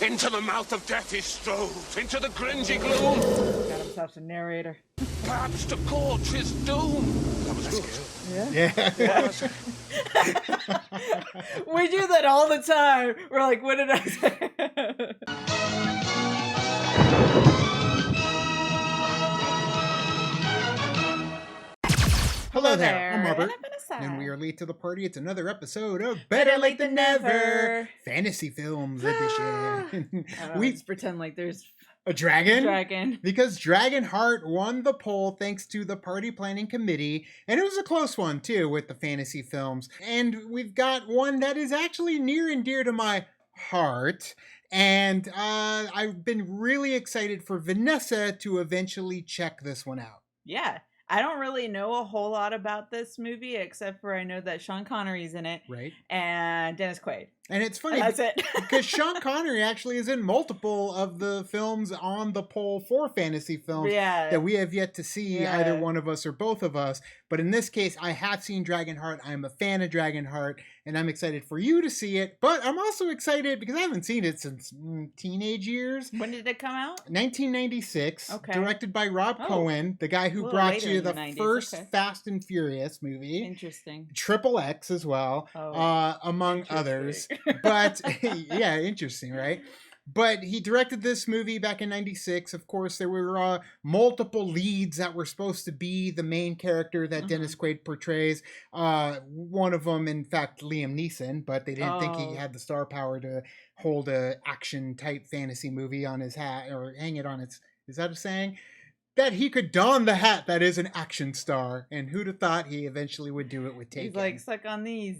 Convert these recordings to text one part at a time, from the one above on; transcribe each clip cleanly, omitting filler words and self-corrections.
Into the mouth of death he strode, into the gringy gloom. Got himself a narrator. Perhaps to court his doom. That was good. Yeah. We do that all the time. We're like, what did I say? Hello there. I'm Robert. And I'm Vanessa. And we are late to the party. It's another episode of Better Late Than Never Fantasy Films Edition. Let's pretend like there's a dragon? Dragon. Because Dragonheart won the poll thanks to the party planning committee. And it was a close one, too, with the fantasy films. And we've got one that is actually near and dear to my heart. And I've been really excited for Vanessa to eventually check this one out. Yeah. I don't really know a whole lot about this movie, except for I know that Sean Connery's in it. Right. And Dennis Quaid. And it's funny. And that's it. Because Sean Connery actually is in multiple of the films on the poll for fantasy films that we have yet to see, either one of us or both of us. But in this case, I have seen Dragonheart. I'm a fan of Dragonheart, and I'm excited for you to see it. But I'm also excited because I haven't seen it since teenage years. When did it come out? 1996. Okay. Directed by Rob Cohen, the guy who brought you the first Fast and Furious movie. Interesting. Triple X as well, among others. But yeah, interesting, right? But he directed this movie back in 96. Of course, there were multiple leads that were supposed to be the main character that Dennis Quaid portrays. One of them, in fact, Liam Neeson, but they didn't think he had the star power to hold a action type fantasy movie on his hat or hang it on its, is that a saying? That he could don the hat that is an action star. And who'd have thought he eventually would do it with Taken? He's like, suck on these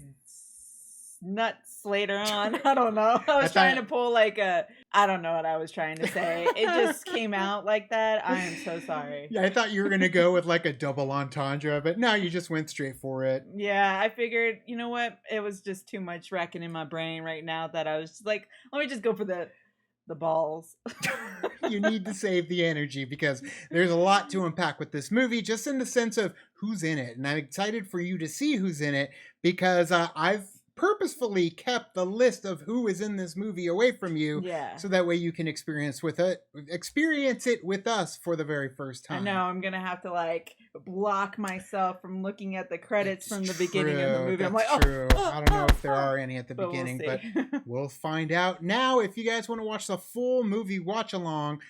nuts later on. I don't know. I was trying to pull like a, I don't know what I was trying to say. It just came out like that. I am so sorry. Yeah, I thought you were going to go with like a double entendre, but no, you just went straight for it. Yeah, I figured, you know what? It was just too much racking in my brain right now that I was just like, let me just go for the balls. You need to save the energy because there's a lot to unpack with this movie, just in the sense of who's in it. And I'm excited for you to see who's in it because I've purposefully kept the list of who is in this movie away from you, so that way you can experience it with us for the very first time. I know I'm gonna have to like block myself from looking at the credits from the beginning of the movie. I'm like, I don't know if there are any at the beginning, but we'll find out now. If you guys want to watch the full movie watch along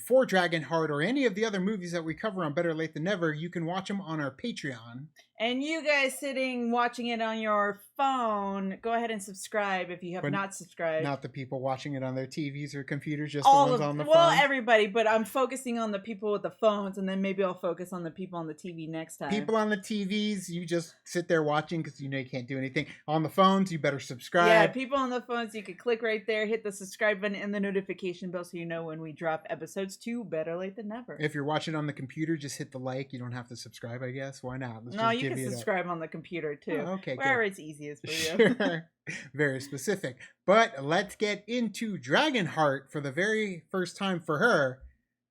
for Dragonheart or any of the other movies that we cover on Better Late Than Never, you can watch them on our Patreon. And you guys sitting watching it on your phone, go ahead and subscribe if you have not subscribed. Not the people watching it on their TVs or computers, just the ones on the phone. Well, everybody, but I'm focusing on the people with the phones, and then maybe I'll focus on the people on the TV next time. People on the TVs, you just sit there watching because you know you can't do anything. On the phones, you better subscribe. Yeah, people on the phones, you could click right there, hit the subscribe button and the notification bell so you know when we drop episodes 2 Better Late Than Never. If you're watching on the computer, just hit the like. You don't have to subscribe, I guess. Why not? You can subscribe on the computer too. Oh, okay, wherever it's easiest for you. Sure. Very specific. But let's get into Dragonheart for the very first time for her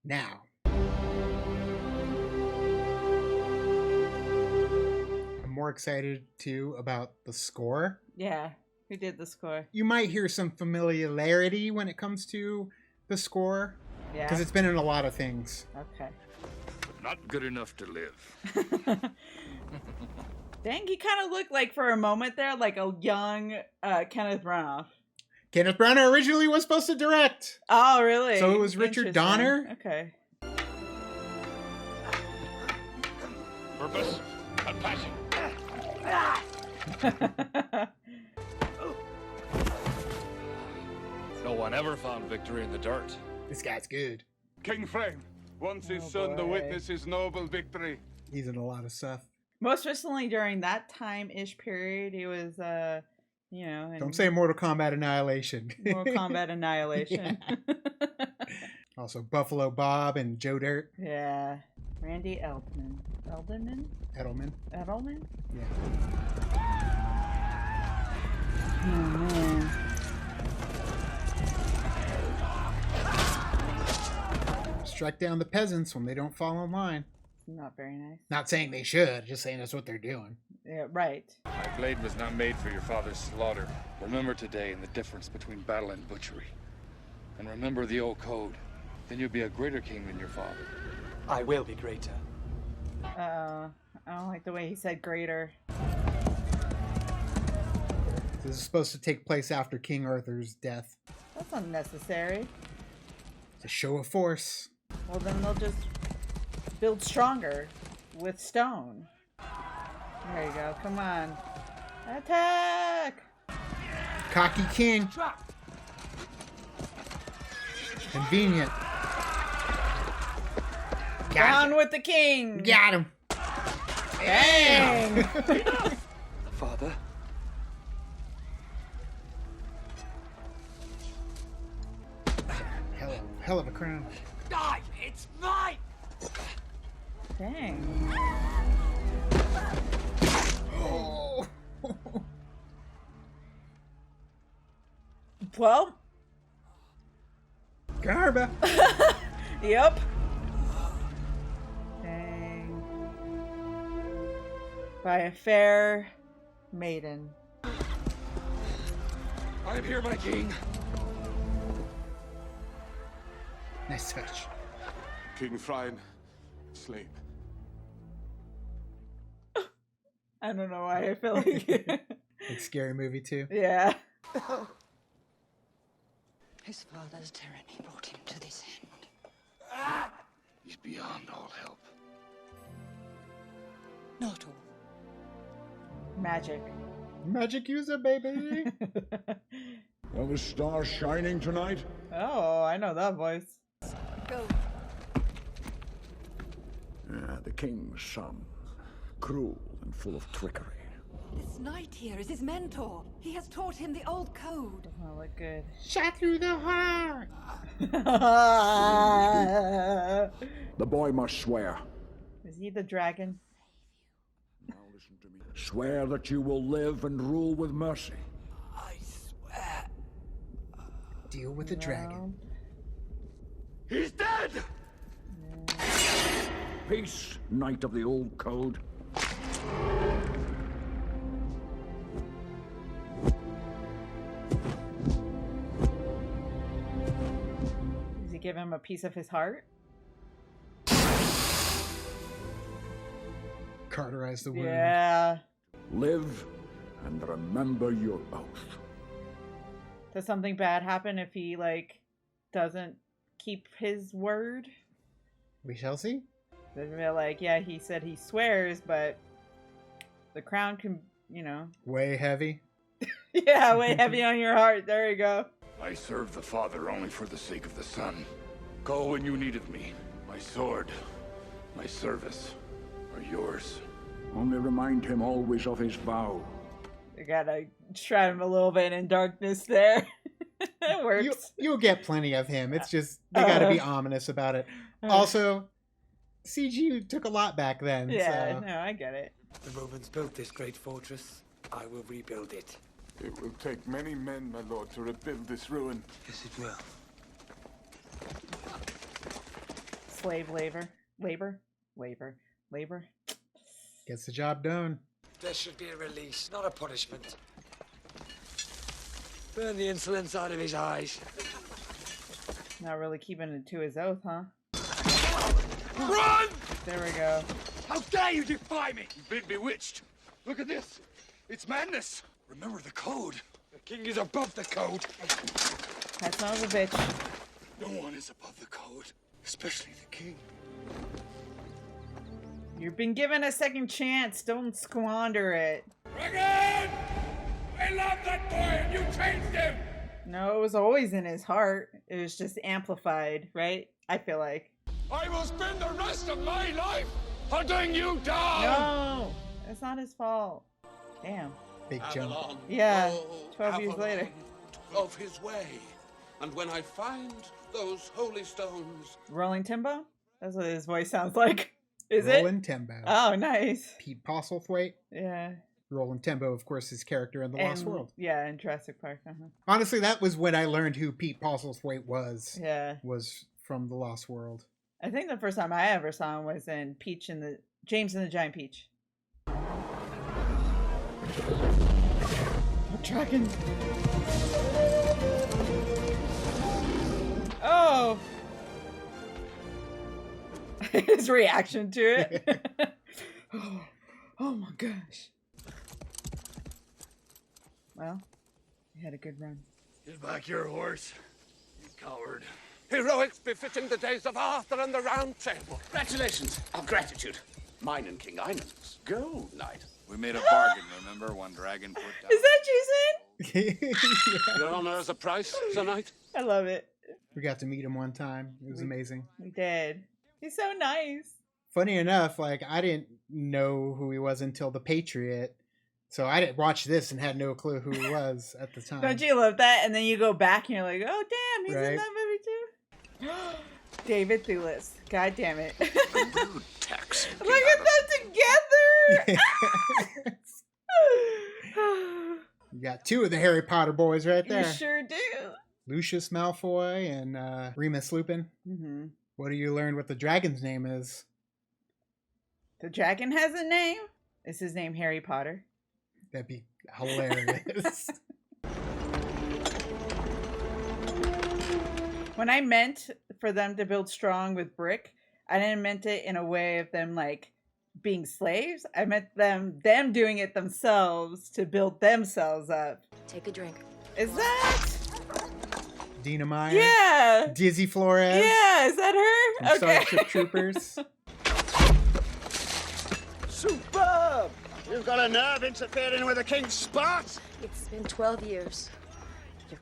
now. I'm more excited too about the score. Yeah, who did the score? You might hear some familiarity when it comes to the score. Yeah. Because it's been in a lot of things. Okay. Not good enough to live. Dang, he kind of looked like for a moment there like a young Kenneth Branagh. Kenneth Branagh originally was supposed to direct. Oh, really? So it was Richard Donner. Okay. Purpose and passion. No one ever found victory in the dirt. This guy's good. King Frame wants his son to witness his noble victory. He's in a lot of stuff. Most recently, during that time-ish period, he was, Don't say Mortal Kombat Annihilation. Mortal Kombat Annihilation. Also, Buffalo Bob and Joe Dirt. Yeah. Randy Edelman? Yeah. Oh, man. Strike down the peasants when they don't fall in line. Not very nice. Not saying they should, just saying that's what they're doing. Yeah, right. My blade was not made for your father's slaughter. Remember today and the difference between battle and butchery. A And remember the old code. Then you'll be a greater king than your father. I will be greater. I don't like the way he said greater. This is supposed to take place after King Arthur's death. That's unnecessary. It's a show of force. Well, then they'll just build stronger with stone. There you go. Come on. Attack! Cocky king. Convenient. Down with the king! Got him. Dang! Father? Hell of a crown. Die! It's mine! Dang. Oh. Well. Garba. Yep. Dang. By a fair maiden. I'm here, my king. Nice touch. King Thrain, sleep. I don't know why I feel like Like scary movie too. yeah. His father's tyranny brought him to this end. He's beyond all help. Not all. Magic. Magic user, baby. Are the stars shining tonight? Oh, I know that voice. Go. The king's son. Cruel and full of trickery. This knight here is his mentor. He has taught him the old code. Doesn't look good. Shot through the heart. The boy must swear. Is he the dragon? Now listen to me. Swear that you will live and rule with mercy. I swear. Deal with the dragon. He's dead! Peace, knight of the old code. Does he give him a piece of his heart? Cauterize the wound. Yeah. Live and remember your oath. Does something bad happen if he, like, doesn't keep his word? We shall see. They're like, yeah, he said he swears, but the crown can, you know. Way heavy. Yeah, way heavy on your heart. There you go. I serve the Father only for the sake of the Son. Call when you need of me. My sword, my service are yours. Only remind him always of his vow. You gotta shroud him a little bit in darkness there. It works. You'll get plenty of him. It's just, they gotta be ominous about it. Also, CG took a lot back then. Yeah, so. no, I get it. The Romans built this great fortress. I will rebuild it. It will take many men, my lord, to rebuild this ruin. Yes, it will. Slave labor. Gets the job done. There should be a release, not a punishment. Burn the insolence out of his eyes. Not really keeping it to his oath, huh? Run! There we go. How dare you defy me! You've been bewitched. Look at this. It's madness. Remember the code. The king is above the code. That son of a bitch. No one is above the code, especially the king. You've been given a second chance. Don't squander it. Dragon! I love that boy and you changed him! No, it was always in his heart. It was just amplified, right? I feel like. I will spend the rest of my life hunting you down! No! It's not his fault. Damn. Big jump. Avalon, Yeah, oh, 12 years Avalon, later. Of his way. And when I find those holy stones, Rolling Timbo? That's what his voice sounds like. Is Roland it? Tembo. Oh, nice. Pete Postlethwaite. Yeah. Roland Tembo, of course, his character in The Lost World. Yeah, in Jurassic Park. Honestly, that was when I learned who Pete Postlethwaite was. Yeah. Was from The Lost World. I think the first time I ever saw him was in James and the Giant Peach. Dragon. His reaction to it. Oh my gosh. Well, you had a good run. Get back your horse, you coward. Heroics befitting the days of Arthur and the Round Table. Congratulations. Our gratitude. Mine and King Einan's gold knight. We made a bargain, remember, when Dragon put down... Is that Jason? Yeah. Your honor as a price, Sir Knight? I love it. We got to meet him one time. It was amazing. We did. He's so nice. Funny enough, like, I didn't know who he was until The Patriot. So I didn't watch this and had no clue who he was at the time. Don't you love that? And then you go back and you're like, oh, damn, he's Right. in that movie too. David Thewlis. God damn it. Rude tax. Look at them together. You got two of the Harry Potter boys right there. You sure do. Lucius Malfoy and Remus Lupin. Mm-hmm. What do you learn what the dragon's name is? The dragon has a name? Is his name Harry Potter? That'd be hilarious. When I meant for them to build strong with brick, I didn't meant it in a way of them like being slaves. I meant them doing it themselves to build themselves up. Take a drink. Is that? Dina Meyer. Yeah. Dizzy Flores. Yeah, is that her? From Starship Troopers. Superb! You've got a nerve interfering with the king's spot. It's been 12 years.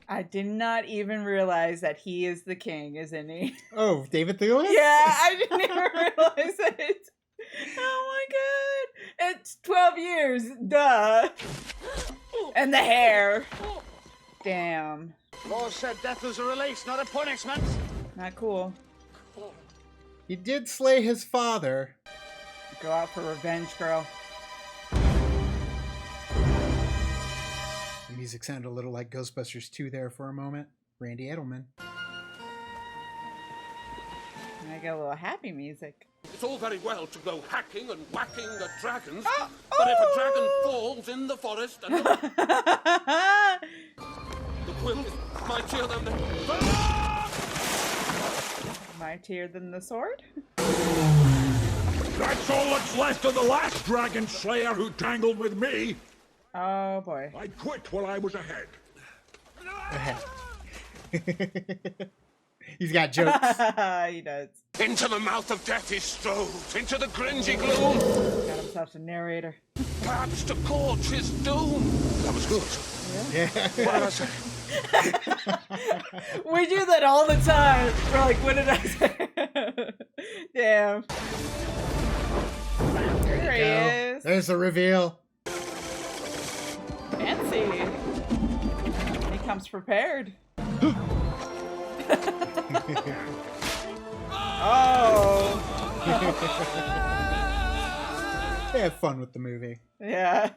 I did not even realize that he is the king, isn't he? Oh, David Thewlis? Yeah, I didn't even realize it. Oh my god. It's 12 years. Duh. And the hair. Damn. Law said death was a release, not a punishment. Not cool. He did slay his father. Go out for revenge, girl. The music sounded a little like Ghostbusters 2 there for a moment. Randy Edelman. I got a little happy music. It's all very well to go hacking and whacking at dragons, but if a dragon falls in the forest and the quilt is mightier than the... Mightier than the sword? That's all that's left of the last dragon slayer who tangled with me. Oh boy. I quit while I was ahead. He's got jokes. He does. Into the mouth of death he strode, into the gringy gloom. Got himself a narrator. Perhaps to court his doom. That was good. Yeah. What did I say? We do that all the time. We're like, what did I say? Damn. There he is. There's the reveal. Fancy. He comes prepared. Oh. They have fun with the movie. Yeah.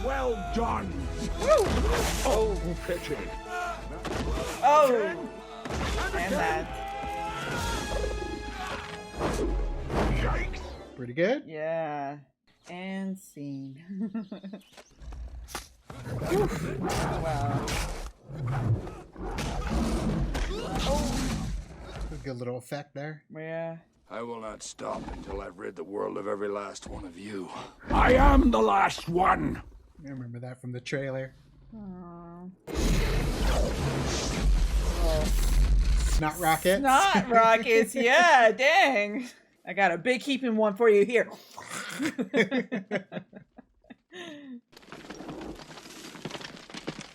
Well done. Oh. Pity. Oh. And that. Yikes. Pretty good. Yeah. And scene. Wow. A good little effect there. Yeah. I will not stop until I've rid the world of every last one of you. I am the last one. I remember that from the trailer. Aww. Snot rockets. Snot rockets, yeah, dang. I got a big heaping one for you here.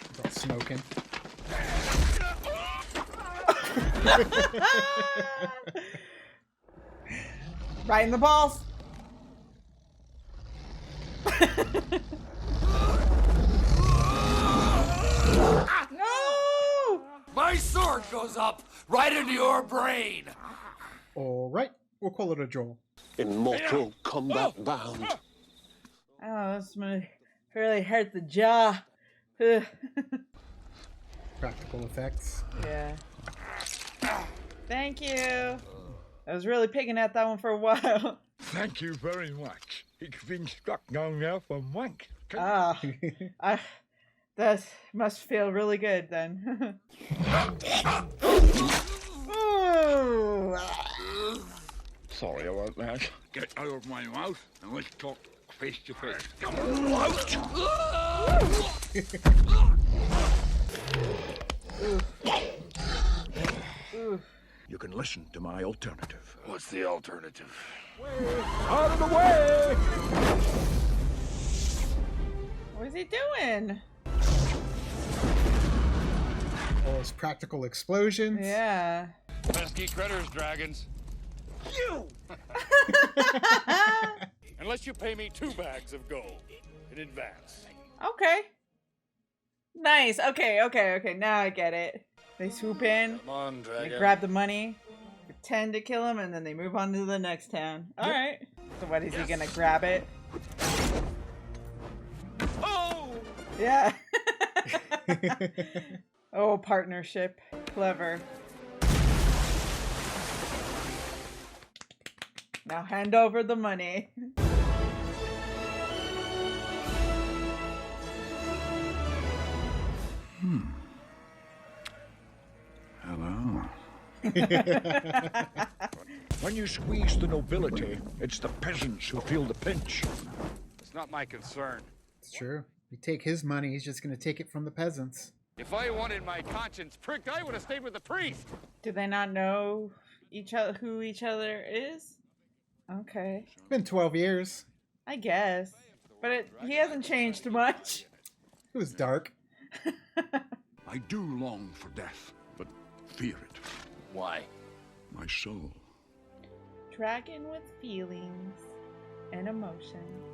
It's all smoking. Right in the balls. No! My sword goes up right into your brain. All right, we'll call it a Joel. In mortal combat bound. Oh, this really hurt the jaw. Practical effects. Yeah. Thank you. I was really picking at that one for a while. Thank you very much. It's been stuck down there for months. Ah, That must feel really good then. Ooh. Sorry about that. Get out of my mouth and let's talk face to face. You can listen to my alternative. What's the alternative? Out of the way! What is he doing? All those practical explosions. Yeah. Pesky critters, dragons. You! Unless you pay me 2 bags of gold in advance. Okay. Nice. Okay. Now I get it. They swoop in. Come on, dragon. They grab the money, pretend to kill him, and then they move on to the next town. All right. So what is he gonna grab it? Oh! Yeah. Oh, partnership. Clever. Now hand over the money. Hello. When you squeeze the nobility, it's the peasants who feel the pinch. It's not my concern. It's true. You take his money, he's just going to take it from the peasants. If I wanted my conscience pricked, I would have stayed with the priest. Do they not know who each other is? Okay. It's been 12 years. I guess. But he hasn't changed much. It was dark. I do long for death, but fear it. Why? My soul. Dragon with feelings and emotions.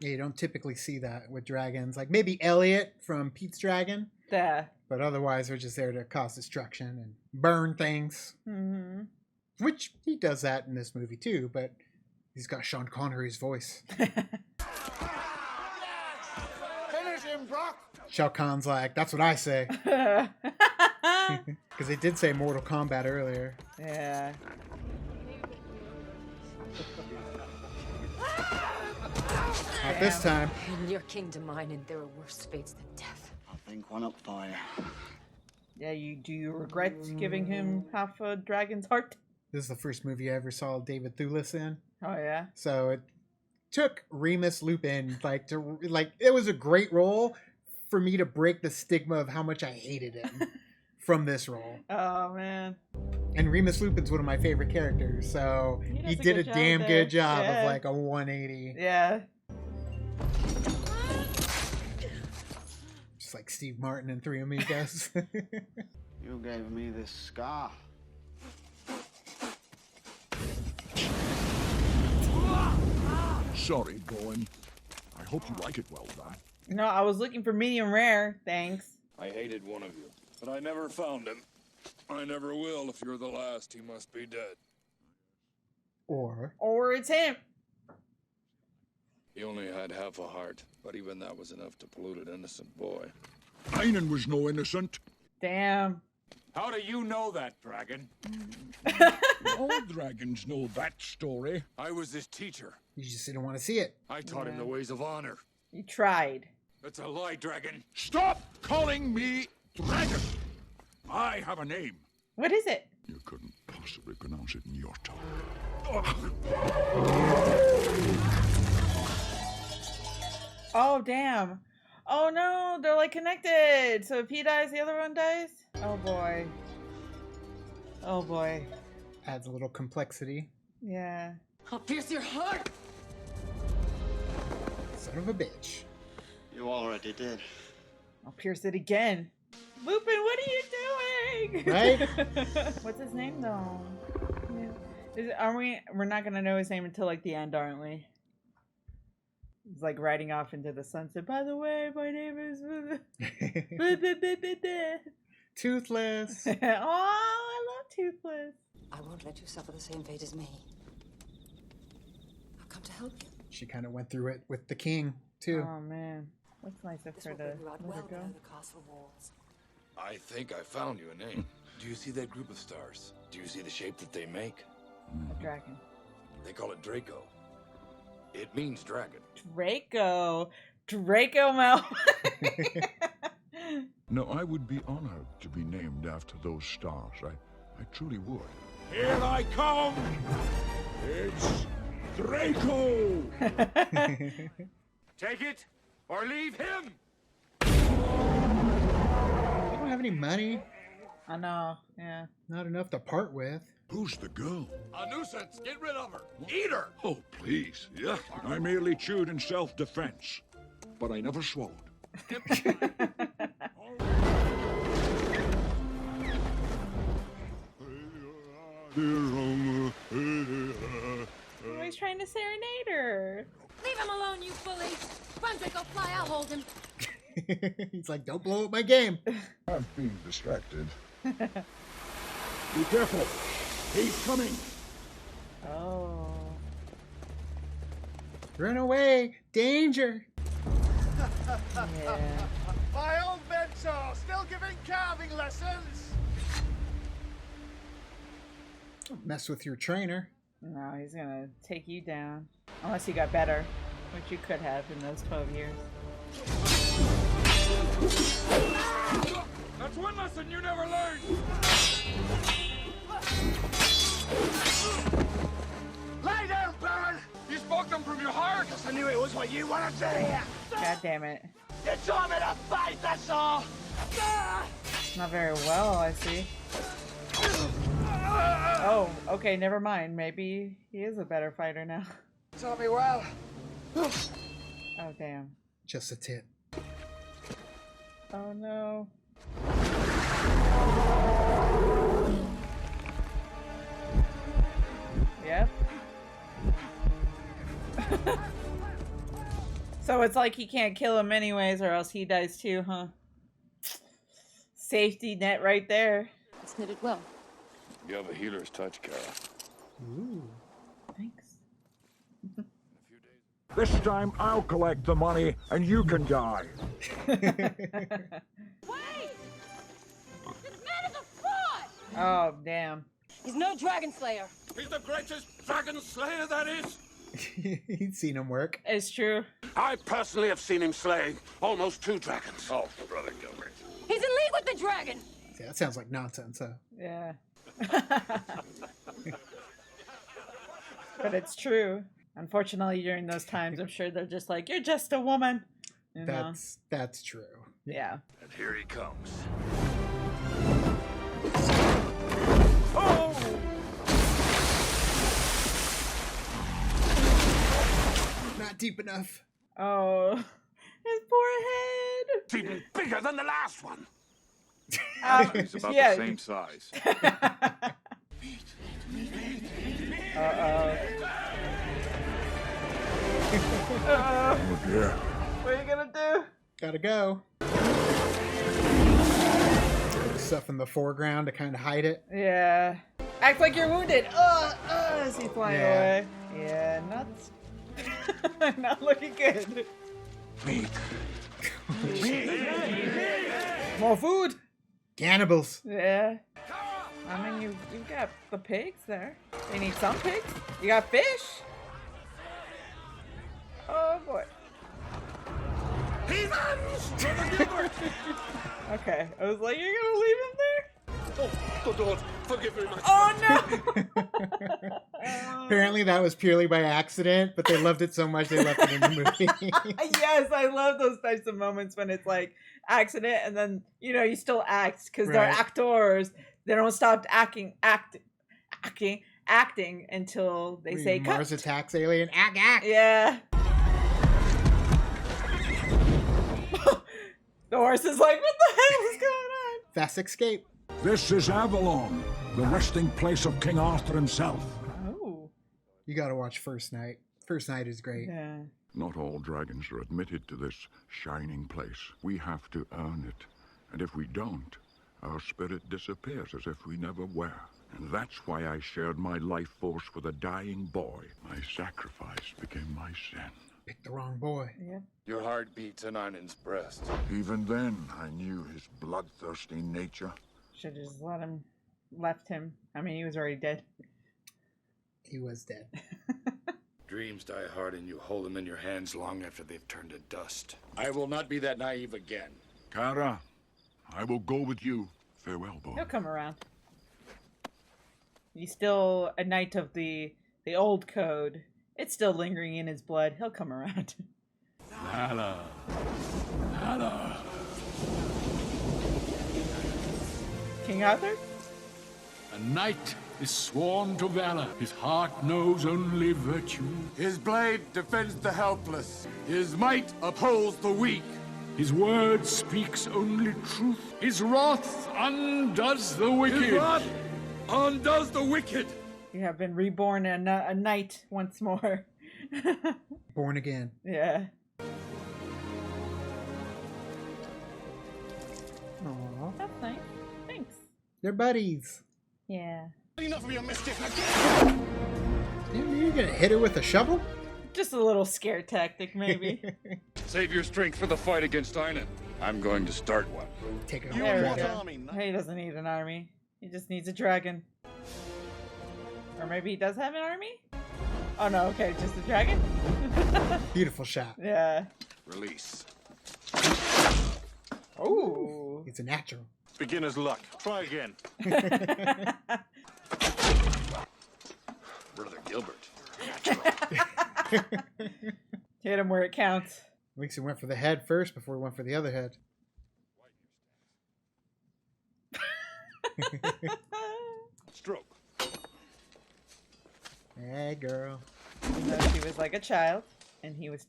Yeah, you don't typically see that with dragons. Like maybe Elliot from Pete's Dragon. Yeah. But otherwise, they're just there to cause destruction and burn things. Mm-hmm. Which he does that in this movie too, but he's got Sean Connery's voice. Finish him, Brock! Shao Kahn's like, that's what I say. Because they did say Mortal Kombat earlier. Yeah. Not this time. In your kingdom, mine, and there are worse fates than death. I think one up for you. Yeah, do you regret giving him half a dragon's heart? This is the first movie I ever saw David Thewlis in. Oh yeah. So it took Remus Lupin it was a great role for me to break the stigma of how much I hated him from this role. Oh man. And Remus Lupin's one of my favorite characters, so he did a damn good job of like a 180. Yeah. Just like Steve Martin and Three Amigos. You gave me this scar. Sorry, Bowen. I hope you like it well done. No, I was looking for medium rare. Thanks. I hated one of you, but I never found him. I never will. If you're the last, he must be dead. Or it's him. He only had half a heart, but even that was enough to pollute an innocent boy. Einen was no innocent. Damn. How do you know that, dragon? All dragons know that story. I was his teacher. you just didn't want to see it. I taught him the ways of honor. You tried. That's a lie, dragon. Stop calling me dragon. I have a name. What is it? You couldn't possibly pronounce it in your tongue. Oh, damn. Oh, no. They're, like, connected. So if he dies, the other one dies? Oh, boy. Oh, boy. Adds a little complexity. Yeah. I'll pierce your heart! Son of a bitch. You already did. I'll pierce it again. Lupin, what are you doing? Right? What's his name, though? We're not going to know his name until, like, the end, aren't we? He's, like, riding off into the sunset. By the way, my name is... Toothless. Oh, I love Toothless. I won't let you suffer the same fate as me. I'll come to help you. She kind of went through it with the king, too. Oh, man. That's nice of her to let her go. The castle walls. I think I found you a name. Do you see that group of stars? Do you see the shape that they make? A dragon. They call it Draco. It means dragon. Draco. Draco Malfoy. No, I would be honored to be named after those stars. I truly would. Here I come! It's Draco! Take it or leave him! I don't have any money. I know, yeah. Not enough to part with. Who's the girl? A nuisance! Get rid of her! Eat her! Oh, please. Yeah. I merely chewed in self-defense. But I never swallowed. He's trying to serenade her. Leave him alone, you bully! Run, Draco, fly, I'll hold him. He's like, don't blow up my game. I'm being distracted. Be careful. He's coming. Oh. Run away. Danger. Yeah. My old mentor, still giving carving lessons. Don't mess with your trainer. No, he's gonna take you down. Unless you got better, which you could have in those 12 years. That's one lesson you never learned! Lay down, Baron. You spoke them from your heart! I knew it was what you wanted to hear. God damn it. You tore me to fight, that's all. Not very well, I see. Oh, okay, never mind. Maybe he is a better fighter now. Taught me well. Oh, damn. Just a tip. Oh, no. Yep. So it's like he can't kill him anyways, or else he dies too, huh? Safety net right there. It's knitted well. You have a healer's touch, Kara. Ooh. Thanks. This time I'll collect the money and you can die. Wait! This man is a fraud! Oh, damn. He's no dragon slayer. He's the greatest dragon slayer that is. He'd seen him work. It's true. I personally have seen him slay almost 2 dragons. Oh, Brother Gilbert. He's in league with the dragon. Yeah, that sounds like nonsense, huh? Yeah. But it's true. Unfortunately, during those times, I'm sure they're just like, you're just a woman. You know? That's true. Yeah. And here he comes. Oh! Not deep enough. Oh, his poor head. It's even bigger than the last one. He's about the same size. Uh-oh. Oh dear. What are you gonna do? Gotta go. Stuff in the foreground to kind of hide it. Yeah. Act like you're wounded. As he flying away. Yeah, nuts. Not looking good. Meat. More food. Cannibals. Yeah. I mean, you've got the pigs there. They need some pigs. You got fish. Oh boy. Heathens! Brother Gilbert! Okay, I was like, you're gonna leave him there? Oh, good Lord, forgive me, my Oh no! Apparently that was purely by accident, but they loved it so much they left it in the movie. Yes, I love those types of moments when it's like accident and then, you know, you still act because they're actors. They don't stop acting until they say cut. Mars attacks alien. Act. Yeah. The horse is like, what the hell is going on? Fast escape. This is Avalon, the resting place of King Arthur himself. Oh. You gotta watch First Night. First Night is great. Yeah. Not all dragons are admitted to this shining place. We have to earn it. And if we don't, our spirit disappears as if we never were. And that's why I shared my life force with a dying boy. My sacrifice became my sin. Picked the wrong boy. Yeah. Your heart beats in Arnin's breast. Even then, I knew his bloodthirsty nature. Should have just left him. I mean, he was already dead. He was dead. Dreams die hard and you hold them in your hands long after they've turned to dust. I will not be that naive again. Kara, I will go with you. Farewell, boy. He'll come around. He's still a knight of the old code. It's still lingering in his blood. He'll come around. Valor. Valor. King Arthur? A knight is sworn to valor. His heart knows only virtue. His blade defends the helpless. His might upholds the weak. His word speaks only truth. His wrath undoes the wicked. His wrath undoes the wicked. You have been reborn a knight once more. Born again. Yeah. Aww. That's nice. Thanks. They're buddies. Yeah. Enough of your mischief. You're gonna hit her with a shovel? Just a little scare tactic, maybe. Save your strength for the fight against Einan. I'm going to start one. Take it There on. we go. He doesn't need an army. He just needs a dragon. Or maybe he does have an army? Oh no, okay, just a dragon? Beautiful shot. Yeah. Release. Oh. It's a natural. Beginner's luck. Try again. Brother Gilbert. Hit him where it counts. At least he went for the head first before he went for the other head. Stroke. Hey, girl. Even though she was like a child, and he was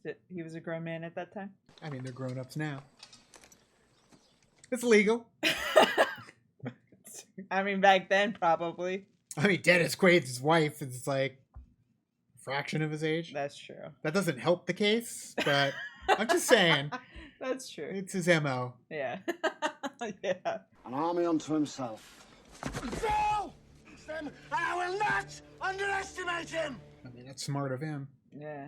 a grown man at that time. I mean, they're grown-ups now. It's legal. I mean, back then, probably. I mean, Dennis Quaid's wife is like a fraction of his age. That's true. That doesn't help the case, but I'm just saying. That's true. It's his MO. Yeah. Yeah. An army unto himself. So, then I will not underestimate him. I mean, that's smart of him. Yeah.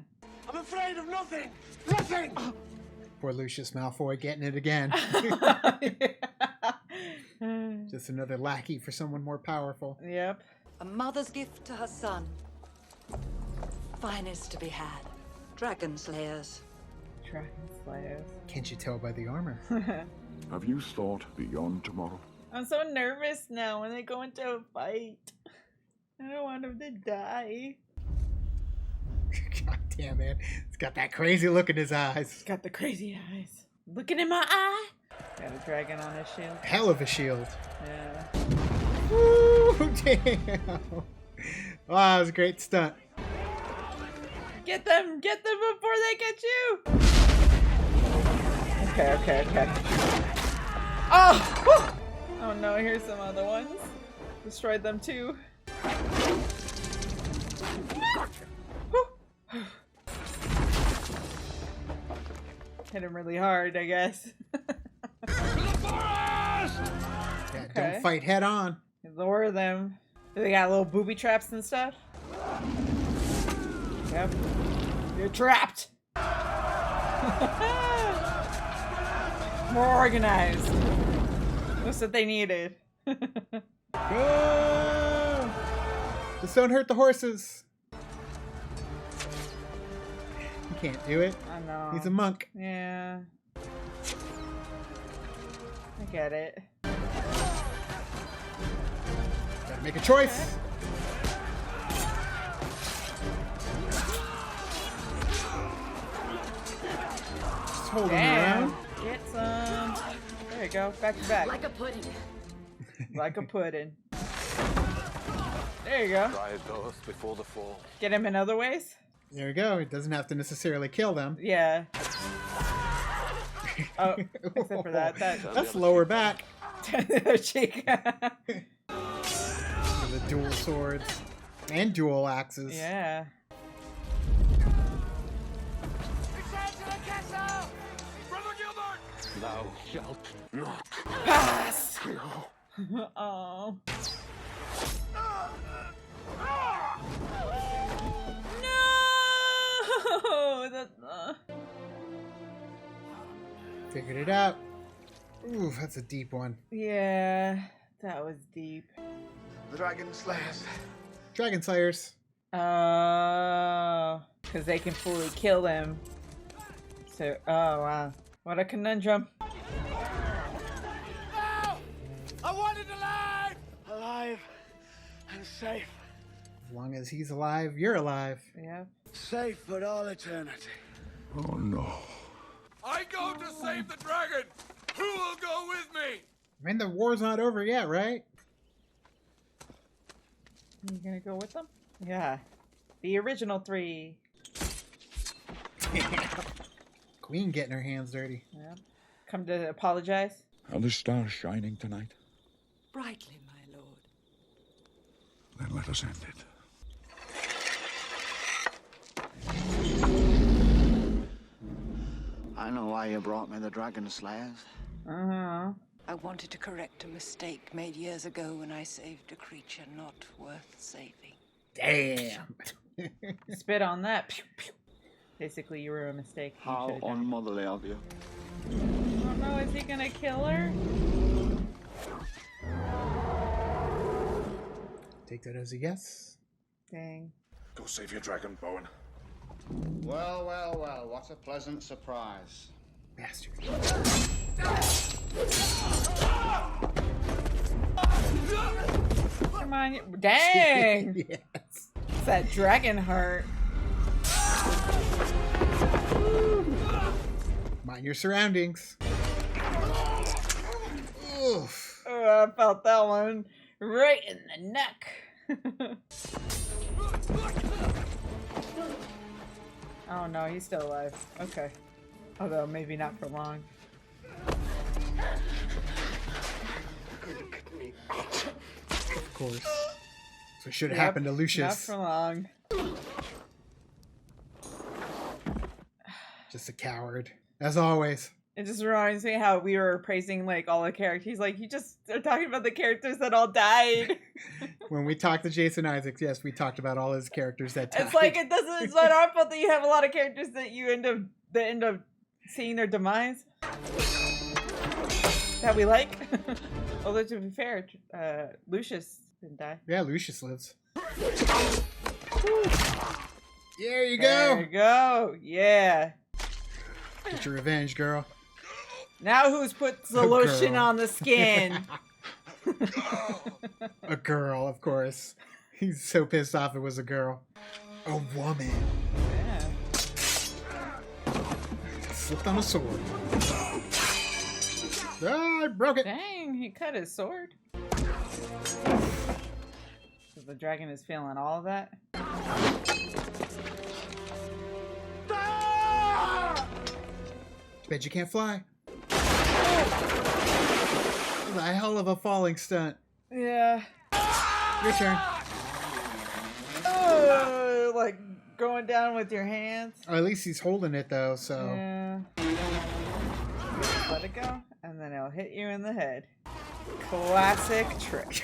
I'm afraid of nothing. Nothing. Poor Lucius Malfoy getting it again. Just another lackey for someone more powerful. Yep. A mother's gift to her son. Finest to be had. Dragon slayers. Dragon slayers. Can't you tell by the armor? Have you thought beyond tomorrow? I'm so nervous now when they go into a fight. I don't want him to die. God damn it. He's got that crazy look in his eyes. He's got the crazy eyes. Looking in my eye. Got a dragon on his shield. Hell of a shield. Yeah. Woo, damn. Wow, that was a great stunt. Get them before they get you. Okay. Oh! Whew. Oh no, here's some other ones. Destroyed them too. Hit him really hard, I guess. Yeah, don't fight head on. Lure them. Do they got little booby traps and stuff? Yep. You're trapped. More organized. That's what they needed. Go! Just don't hurt the horses. He can't do it. I know. He's a monk. Yeah. I get it. Gotta make a choice. Just hold him around. Get some. There you go. Back to back. Like a pudding. Like a pudding. There you go. Try it both before the fall. Get him in other ways? There you go. It doesn't have to necessarily kill them. Yeah. Oh, except for that. That's lower back. Their cheek. The dual swords. And dual axes. Yeah. Thou shalt not Pass! kill. Oh. No! That's Figured it out. Ooh, that's a deep one. Yeah, that was deep. The Dragon Slayers. Dragon Slayers. Oh, because they can fully kill them. So, oh wow. What a conundrum. alive and safe. As long as he's alive, you're alive. Yeah. Safe for all eternity. Oh no. I go to save the dragon. Who will go with me? I mean, the war's not over yet, right? You gonna go with them? Yeah. The original 3. Queen getting her hands dirty. Yeah. Come to apologize. Are the stars shining tonight? Brightly, my lord. Then let us end it. I know why you brought me the Dragon Slayers. Uh-huh. I wanted to correct a mistake made years ago when I saved a creature not worth saving. Damn. Spit on that. Pew, pew. Basically, you were a mistake. You How should've done it. unmotherly of you. Oh no, is he gonna kill her? Take that as a yes. Dang. Go save your dragon, Bowen. Well, well, well, what a pleasant surprise. Bastard. Come on. Dang! Yes. It's that Dragonheart. Mind your surroundings. Oof. Oh, I felt that one right in the neck. Oh no, he's still alive. Okay. Although maybe not for long. Of course. So should have happened to Lucius. Not for long. Just a coward. As always. It just reminds me how we were praising like all the characters. Like you just are talking about the characters that all died. When we talked to Jason Isaacs, yes, we talked about all his characters that died. It's like it doesn't. It's not our fault that you have a lot of characters that you end up seeing their demise. That we like. Although to be fair, Lucius didn't die. Yeah, Lucius lives. There you go. There you go. Yeah. Get your revenge, girl. Now who's put the lotion on the skin? A girl, of course. He's so pissed off it was a girl. A woman. Yeah. Slipped on a sword. Ah, I broke it. Dang, he cut his sword. So the dragon is feeling all of that. Bet you can't fly. The hell of a falling stunt. Yeah. Your turn. Oh, like going down with your hands. Oh, at least he's holding it though, so. Yeah. Let it go, and then it'll hit you in the head. Classic trick.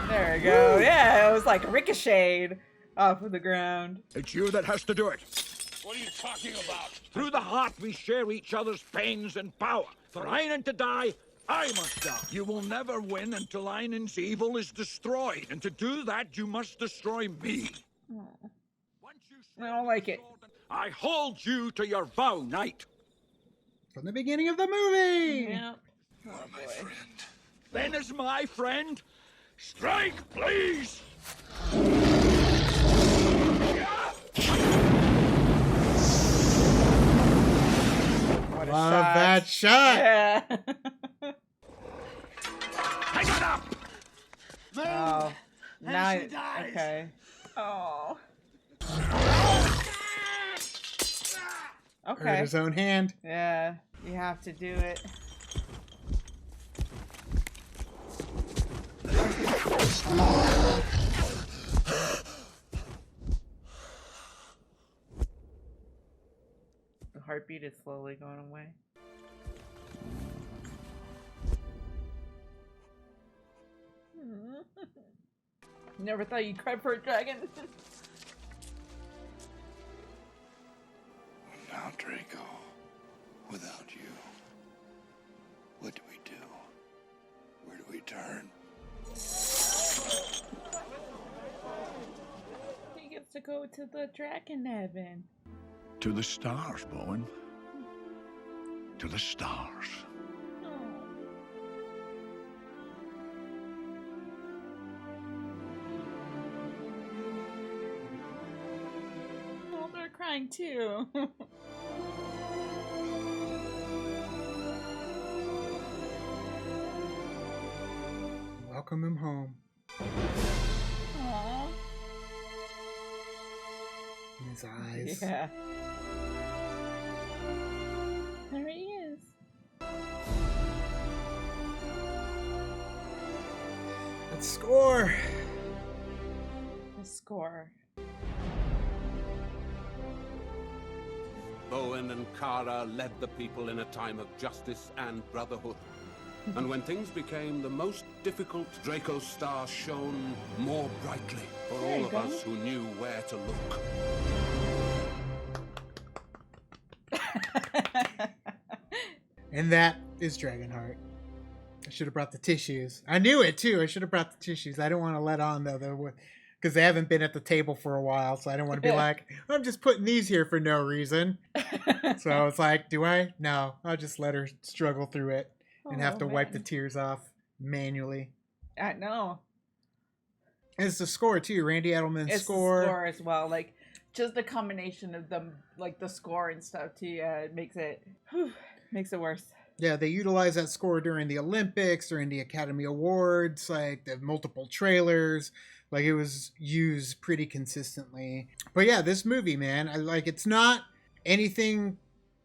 There we go. Yeah, it was like ricocheted off of the ground. It's you that has to do it. What are you talking about? Through the heart we share each other's pains and power. For Einan to die, I must die. You will never win until Einan's evil is destroyed. And to do that, you must destroy me. I don't like it. I hold you to your vow, knight. From the beginning of the movie. Yeah. You are my friend. Then as my friend, strike, please. What a Love shot. that shot. Yeah. Hang it up. Oh. Now, she dies. okay. Oh. Hurt Okay. his own hand. Yeah, you have to do it. The heartbeat is slowly going away. Never thought you'd cry for a dragon. Now, Draco, without you, what do we do? Where do we turn? He gets to go to the dragon heaven. To the stars, Bowen. To the stars. crying too. Welcome him home. Aww. In his eyes. Yeah. There he is. Let's score. The score. Bowen and Kara led the people in a time of justice and brotherhood. And when things became the most difficult, Draco's star shone more brightly for all of us who knew where to look. And that is Dragonheart. I should have brought the tissues. I knew it too. I should have brought the tissues. I don't want to let on though, because they haven't been at the table for a while, so I don't want to be like, I'm just putting these here for no reason. So it's like, do I? No, I'll just let her struggle through it and have to wipe the tears off manually. I know. And it's the score too, Randy Edelman's it's score. The score as well, like just the combination of them, like the score and stuff too. Yeah, it makes it worse. Yeah, they utilized that score during the Olympics, during the Academy Awards, like the multiple trailers. Like it was used pretty consistently. But yeah, this movie, man, it's not anything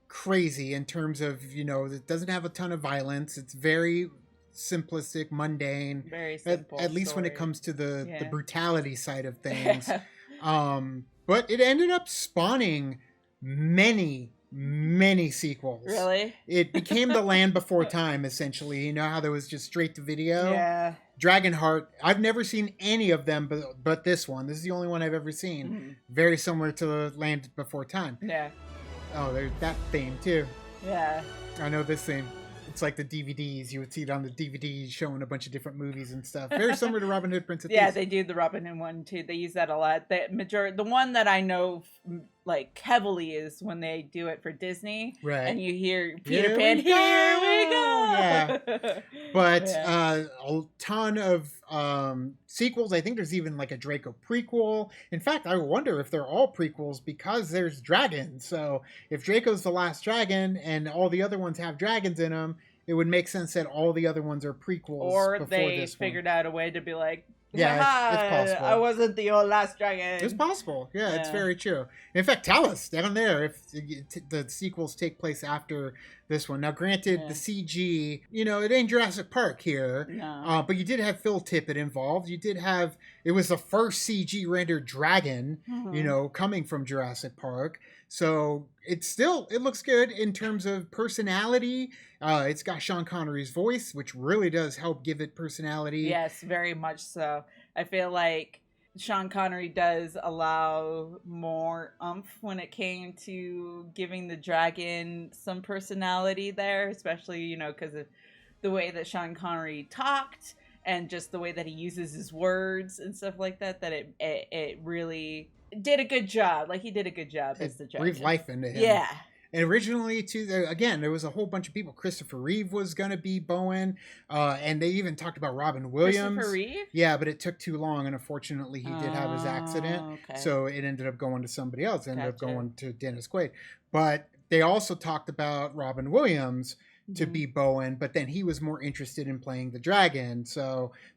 crazy in terms of, it doesn't have a ton of violence. It's very simplistic, mundane. Very simple. At least when it comes to the brutality side of things. But it ended up spawning many sequels. Really? It became The Land Before Time, essentially. You know how there was just straight to video? Yeah. Dragonheart, I've never seen any of them but this one. This is the only one I've ever seen. Mm-hmm. Very similar to The Land Before Time. Yeah. Oh, there's that theme too. Yeah. I know this theme. It's like the DVDs. You would see it on the DVDs showing a bunch of different movies and stuff. Very similar to Robin Hood, Prince of Thieves. Yeah, they do the Robin Hood one too. They use that a lot. The one that I know like heavily is when they do it for Disney. Right. And you hear Peter Pan, here we go. Yeah. But a ton of sequels. I think there's even like a Draco prequel. In fact, I wonder if they're all prequels because there's dragons. So if Draco's the last dragon and all the other ones have dragons in them, it would make sense that all the other ones are prequels. Or they figured out a way to be like, yeah, it's possible. I wasn't the last dragon. It's possible. Yeah, it's very true. In fact, tell us down there if the sequels take place after this one. Now, granted, the CG, it ain't Jurassic Park here. No. But you did have Phil Tippett involved. You did have, it was the first CG rendered dragon, coming from Jurassic Park. So it looks good in terms of personality. It's got Sean Connery's voice, which really does help give it personality. Yes, very much so. I feel like Sean Connery does allow more oomph when it came to giving the dragon some personality there, especially, because of the way that Sean Connery talked and just the way that he uses his words and stuff like that, that it really did a good job. Like, he did a good job as the dragon. Breathed life into him. Yeah. And originally, too, again, there was a whole bunch of people. Christopher Reeve was going to be Bowen. And they even talked about Robin Williams. Christopher Reeve? Yeah, but it took too long. And unfortunately, he did have his accident. Okay. So it ended up going to somebody else. It ended up going to Dennis Quaid. But they also talked about Robin Williams to be Bowen. But then he was more interested in playing the dragon.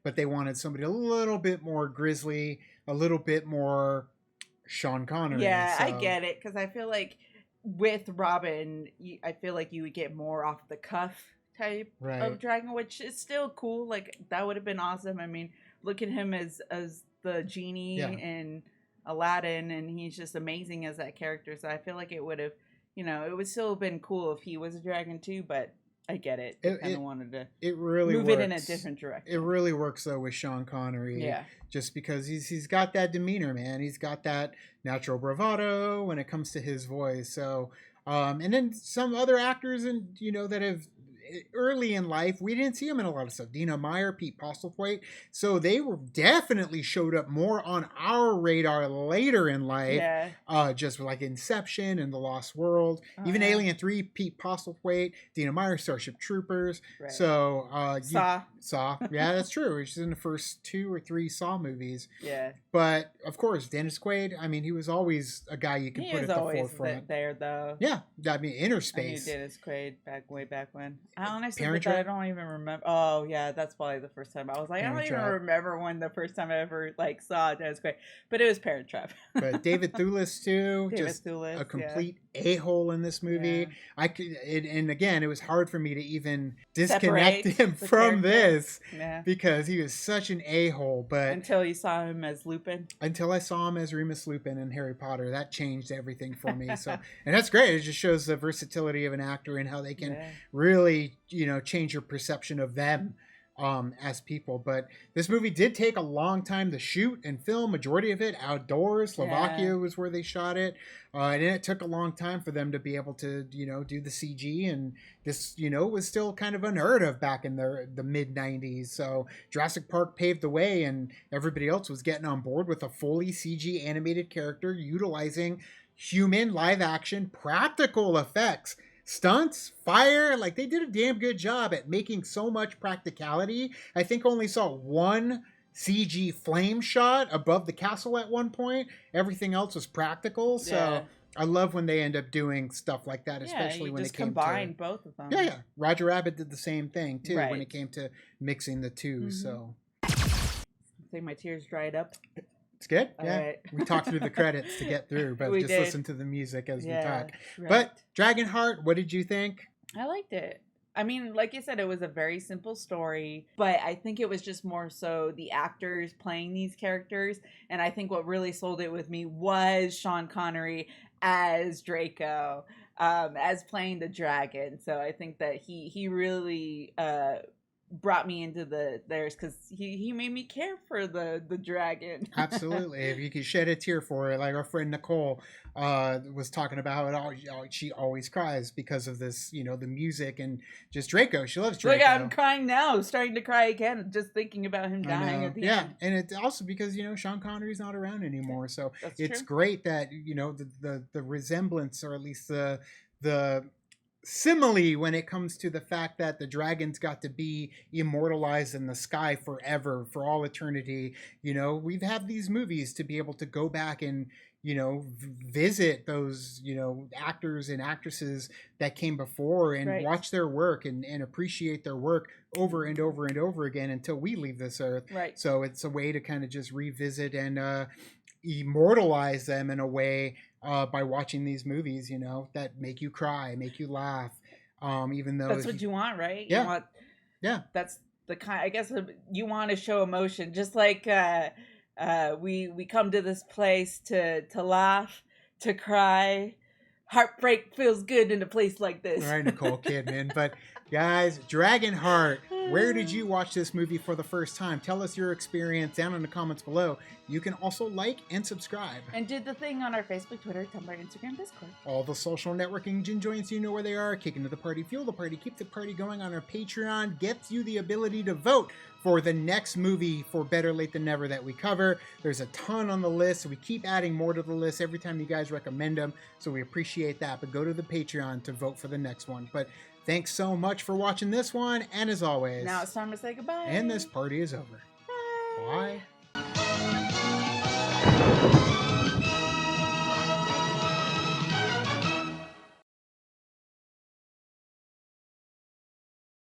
But they wanted somebody a little bit more grisly, a little bit more Sean Connery. Yeah, I get it. Because I feel like with Robin, I feel like you would get more off the cuff type of dragon, which is still cool. Like, that would have been awesome. I mean, look at him as the genie in Aladdin, and he's just amazing as that character. So I feel like it would have, it would still have been cool if he was a dragon too. But I get it. I kind of wanted to move it in a different direction. It really works though with Sean Connery. Yeah. Just because he's got that demeanor, man. He's got that natural bravado when it comes to his voice. So, and then some other actors that have early in life, we didn't see them in a lot of stuff. Dina Meyer, Pete Postlethwaite. So they were definitely showed up more on our radar later in life. Yeah. Just like Inception and The Lost World. Even Alien 3, Pete Postlethwaite, Dina Meyer, Starship Troopers. Right. So Saw. Yeah, that's true. She's in the first 2 or 3 Saw movies. Yeah. But of course, Dennis Quaid, I mean, he was always a guy you could put at the forefront. There though. Yeah. I mean, Inner Space. I knew Dennis Quaid way back when. I honestly Parent I Trap? don't even remember. Oh yeah, that's probably the first time. I was like, Parent I don't even Trap. remember when the first time I ever like saw Dennis Quaid. But it was Parent Trap. But David Thewlis too, David just Thewlis, a complete a-hole in this movie. Yeah. And again, it was hard for me to even disconnect him the from character. this Yeah. because he was such an a-hole. But Until you saw him as Lupin. until I saw him as Remus Lupin in Harry Potter, that changed everything for me. So, and that's great. It just shows the versatility of an actor and how they can really, change your perception of them as people. But this movie did take a long time to shoot and film. Majority of it outdoors. Slovakia was where they shot it, and it took a long time for them to be able to, do the CG. And this, was still kind of unheard of back in the mid 90s. So Jurassic Park paved the way, and everybody else was getting on board with a fully CG animated character utilizing human live action practical effects. Stunts, fire, like they did a damn good job at making so much practicality. I think only saw one CG flame shot above the castle at one point. Everything else was practical. So I love when they end up doing stuff like that, especially when it came to combine both of them. Yeah. Roger Rabbit did the same thing too when Right. it came to mixing the 2. So I think my tears dried up. it's good. All Yeah. right. We talked through the credits to get through, but We just did. listen to the music as we talk. Right. But Dragonheart, what did you think? I liked it. I mean, like you said, it was a very simple story, but I think it was just more so the actors playing these characters. And I think what really sold it with me was Sean Connery as Draco, as playing the dragon. So I think that he really brought me into theirs because he made me care for the dragon. Absolutely. If you could shed a tear for it, like our friend Nicole was talking about how she always cries because of this, the music and just Draco. She loves Draco. Look, I'm crying now, starting to cry again, just thinking about him dying at the end. And it's also because, Sean Connery's not around anymore. So That's it's true. great that, the resemblance, or at least the simile when it comes to the fact that the dragons got to be immortalized in the sky forever, for all eternity. We've had these movies to be able to go back and visit those actors and actresses that came before and watch their work and appreciate their work over and over and over again until we leave this earth. Right. So it's a way to kind of just revisit and immortalize them in a way by watching these movies, that make you cry, make you laugh, even though that's what you want, right? Yeah. You want, that's the kind. I guess you want to show emotion, just like we come to this place to laugh, to cry. Heartbreak feels good in a place like this. All right, Nicole Kidman. But guys, Dragonheart, where did you watch this movie for the first time? Tell us your experience down in the comments below. You can also like and subscribe. And did the thing on our Facebook, Twitter, Tumblr, Instagram, Discord. All the social networking gin joints, you know where they are. Kick into the party, fuel the party, keep the party going on our Patreon. Gets you the ability to vote for the next movie for Better Late Than Never that we cover. There's a ton on the list, so we keep adding more to the list every time you guys recommend them, so we appreciate that. But go to the Patreon to vote for the next one. But thanks so much for watching this one, and as always, Now it's time to say goodbye. and this party is over. Bye. Bye.